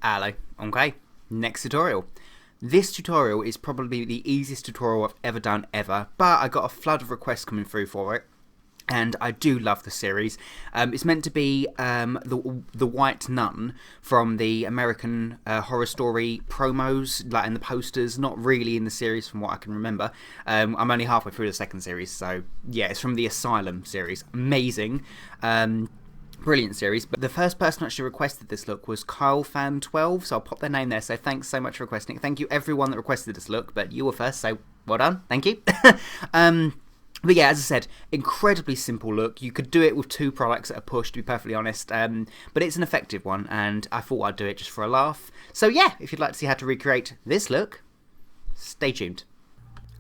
Hello. Okay, next tutorial. This tutorial is probably the easiest tutorial I've ever done ever, but I got a flood of requests coming through for it. And I do love the series. It's meant to be the White Nun from the American Horror Story promos, like in the posters. Not really in the series, from what I can remember. I'm only halfway through the second series, so yeah, it's from the Asylum series. Amazing. Brilliant series. But the first person who actually requested this look was KyleFan12, so I'll pop their name there. So thanks so much for requesting it. Thank you everyone that requested this look, but you were first, so well done. Thank you. But yeah, as I said, incredibly simple look. You could do it with two products at a push, to be perfectly honest. But it's an effective one, and I thought I'd do it just for a laugh. So yeah, if you'd like to see how to recreate this look, stay tuned.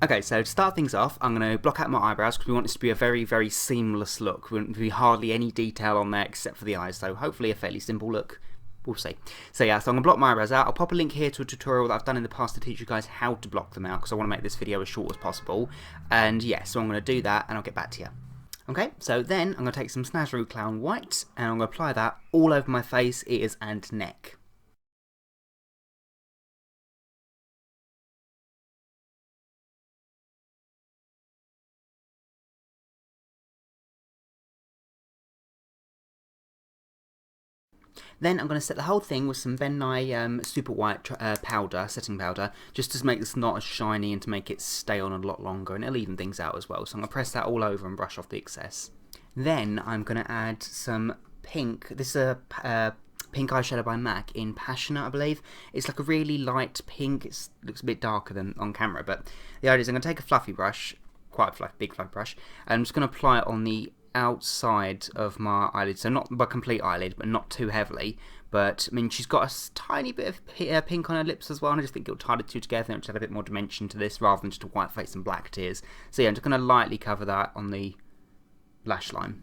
Okay, so to start things off, I'm going to block out my eyebrows because we want this to be a very, very seamless look. We won't be hardly any detail on there except for the eyes, so hopefully a fairly simple look. We'll see. So yeah, so I'm going to block my eyebrows out. I'll pop a link here to a tutorial that I've done in the past to teach you guys how to block them out because I want to make this video as short as possible. And yeah, so I'm going to do that and I'll get back to you. Okay, so then I'm going to take some Snazaroo Clown White and I'm going to apply that all over my face, ears and neck. Then I'm going to set the whole thing with some Ben Nye Super White powder, setting powder, just to make this not as shiny and to make it stay on a lot longer, and it'll even things out as well. So I'm going to press that all over and brush off the excess. Then I'm going to add some pink. This is a pink eyeshadow by MAC in Passionate, I believe. It's like a really light pink. It looks a bit darker than on camera, but the idea is I'm going to take a fluffy brush, quite a big fluffy brush, and I'm just going to apply it on the outside of my eyelid, so not my complete eyelid, but not too heavily. But I mean, she's got a tiny bit of pink on her lips as well, and I just think it'll tie the two together and just add a bit more dimension to this rather than just a white face and black tears. So yeah, I'm just going to lightly cover that on the lash line.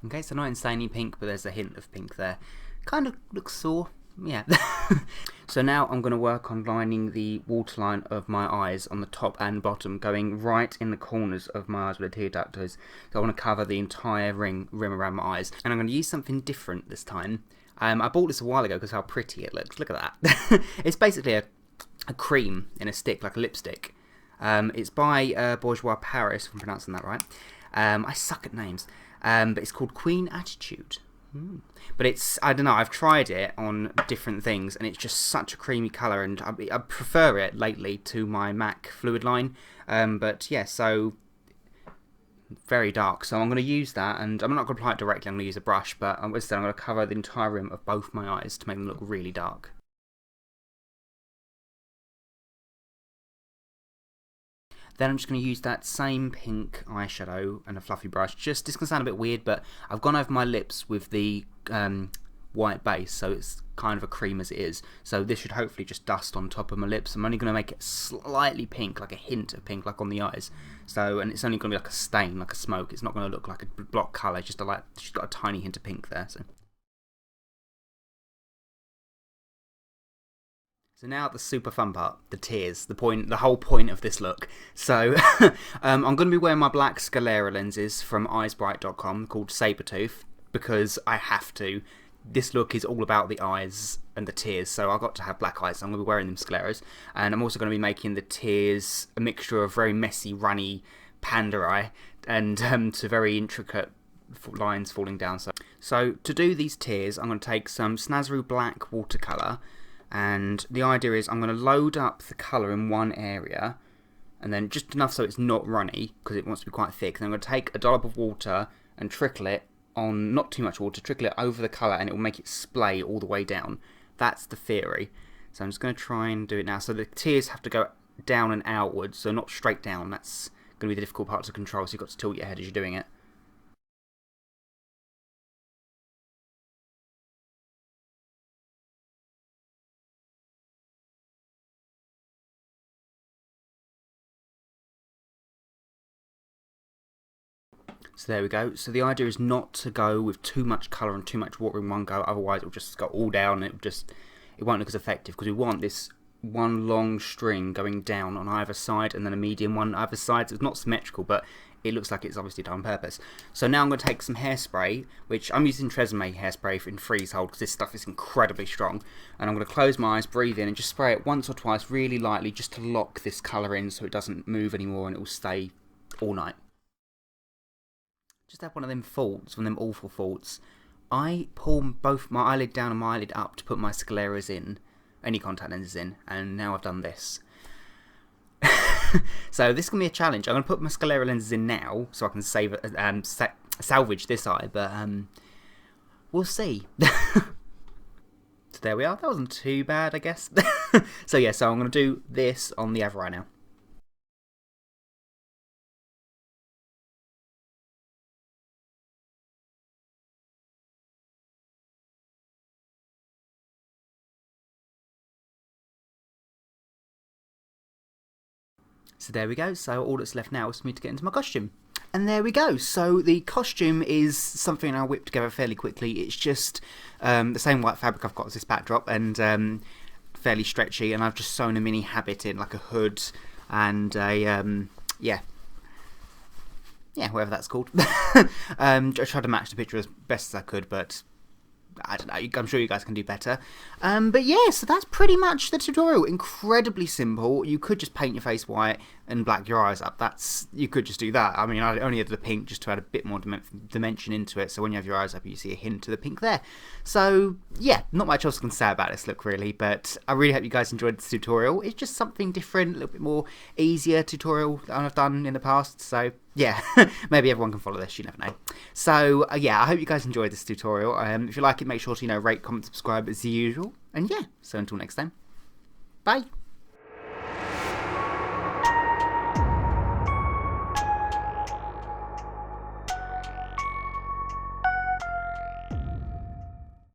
Okay, so not insanely pink, but there's a hint of pink there. Kind of looks sore. Yeah. So now I'm going to work on lining the waterline of my eyes on the top and bottom, going right in the corners of my eyes where the tear duct is. So I want to cover the entire rim around my eyes. And I'm going to use something different this time. I bought this a while ago because how pretty it looks. Look at that. It's basically a cream in a stick, like a lipstick. It's by Bourjois Paris, if I'm pronouncing that right. I suck at names. But it's called Queen Attitude. But it's, I don't know, I've tried it on different things and it's just such a creamy colour, and I prefer it lately to my MAC fluid line. But yeah, so very dark. So I'm going to use that, and I'm not going to apply it directly, I'm going to use a brush, but instead I'm going to cover the entire rim of both my eyes to make them look really dark. Then I'm just going to use that same pink eyeshadow and a fluffy brush. This is going to sound a bit weird, but I've gone over my lips with the white base, so it's kind of a cream as it is. So this should hopefully just dust on top of my lips. I'm only going to make it slightly pink, like a hint of pink, like on the eyes. So, and it's only going to be like a stain, like a smoke. It's not going to look like a block colour. It's just she's got a tiny hint of pink there. So now the super fun part, the tears, the whole point of this look. So I'm going to be wearing my black Scalera lenses from eyesbright.com called Sabertooth because I have to. This look is all about the eyes and the tears, so I've got to have black eyes, so I'm going to be wearing them Scaleras. And I'm also going to be making the tears a mixture of very messy, runny panda eye and to very intricate lines falling down. So to do these tears, I'm going to take some Snazaroo Black watercolour. And the idea is I'm going to load up the colour in one area, and then just enough so it's not runny, because it wants to be quite thick. Then I'm going to take a dollop of water and trickle it on, not too much water, trickle it over the colour, and it will make it splay all the way down. That's the theory. So I'm just going to try and do it now. So the tears have to go down and outwards, so not straight down. That's going to be the difficult part to control, so you've got to tilt your head as you're doing it. So there we go. So the idea is not to go with too much colour and too much water in one go, otherwise it will just go all down and it won't look as effective, because we want this one long string going down on either side and then a medium one on either side. So it's not symmetrical, but it looks like it's obviously done on purpose. So now I'm going to take some hairspray, which I'm using Tresemme hairspray in freezehold because this stuff is incredibly strong. And I'm going to close my eyes, breathe in, and just spray it once or twice really lightly just to lock this colour in so it doesn't move anymore and it will stay all night. Just have one of them faults, one of them awful faults. I pull both my eyelid down and my eyelid up to put my scleras in, any contact lenses in, and now I've done this. So this is going to be a challenge. I'm going to put my sclera lenses in now so I can save salvage this eye, but we'll see. So there we are. That wasn't too bad, I guess. So yeah, so I'm going to do this on the other eye now. So there we go, so all that's left now is for me to get into my costume. And there we go, so the costume is something I whipped together fairly quickly. It's just the same white fabric I've got as this backdrop and fairly stretchy, and I've just sewn a mini habit in, like a hood and a, yeah, whatever that's called. I tried to match the picture as best as I could, but I don't know, I'm sure you guys can do better. But yeah, so that's pretty much the tutorial. Incredibly simple. You could just paint your face white and black your eyes up. You could just do that. I mean, I only added the pink just to add a bit more dimension into it, so when you have your eyes up you see a hint of the pink there. So yeah, not much else I can say about this look really, but I really hope you guys enjoyed this tutorial. It's just something different, a little bit more easier tutorial than I've done in the past, so yeah, maybe everyone can follow this, you never know. So yeah, I hope you guys enjoyed this tutorial. If you like it, make sure to rate, comment, subscribe as usual. And yeah, so until next time, bye.